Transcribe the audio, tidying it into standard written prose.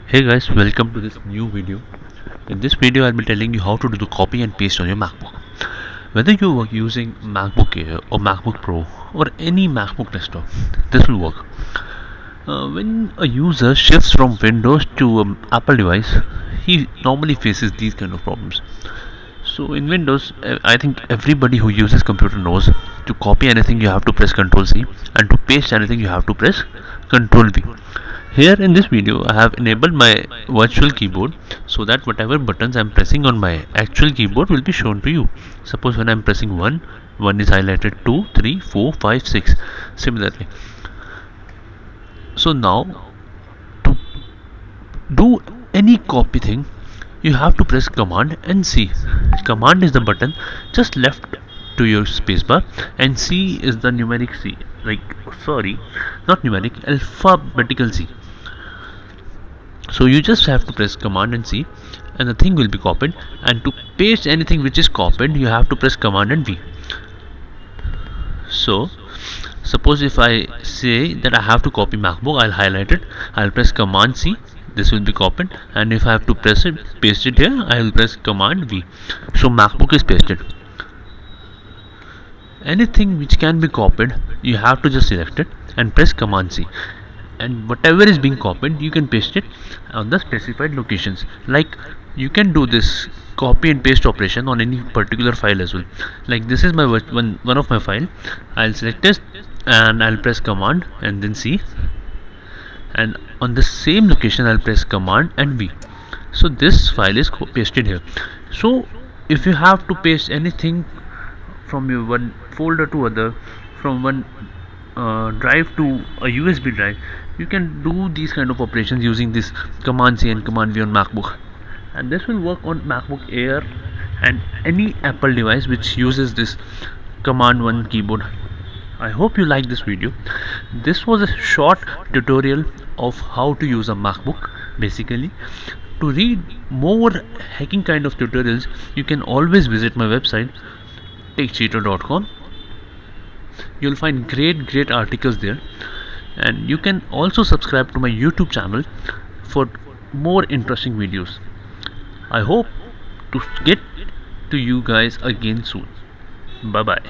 Hey guys, welcome to this new video. In this video I'll be telling you how to do the copy and paste on your MacBook. Whether you are using MacBook Air or MacBook Pro or any MacBook desktop, this will work. When a user shifts from Windows to an Apple device, he normally faces these kind of problems. So in Windows, I think everybody who uses computer knows to copy anything you have to press Ctrl C, and to paste anything you have to press Ctrl V. Here in this video I have enabled my virtual keyboard so that whatever buttons I am pressing on my actual keyboard will be shown to you. Suppose when I am pressing 1, 1 is highlighted, 2, 3, 4, 5, 6, similarly. So now to do any copy thing, you have to press Command and C. Command is the button just left to your spacebar, and C is the numeric C. Not numeric, alphabetical C. So you just have to press Command and C, and the thing will be copied. And to paste anything which is copied, you have to press Command and V. So suppose if I say that I have to copy MacBook, I'll highlight it, I'll press Command C, this will be copied, and if I have to paste it here, I will press Command V. So MacBook is pasted. Anything which can be copied, you have to just select it and press Command C, and whatever is being copied, you can paste it on the specified locations. Like, you can do this copy and paste operation on any particular file as well. Like, this is my one of my file. I'll select this and I'll press Command and then C, and on the same location I'll press Command and V. So this file is pasted here. So if you have to paste anything from your one folder to other, from one drive to a USB drive, you can do these kind of operations using this Command C and Command V on MacBook. And this will work on MacBook Air and any Apple device which uses this Command 1 keyboard. I hope you like this video. This was a short tutorial of how to use a MacBook. Basically, to read more hacking kind of tutorials, you can always visit my website Techcheater.com. You'll find great articles there, and you can also subscribe to my YouTube channel for more interesting videos. I hope to get to you guys again soon. Bye bye.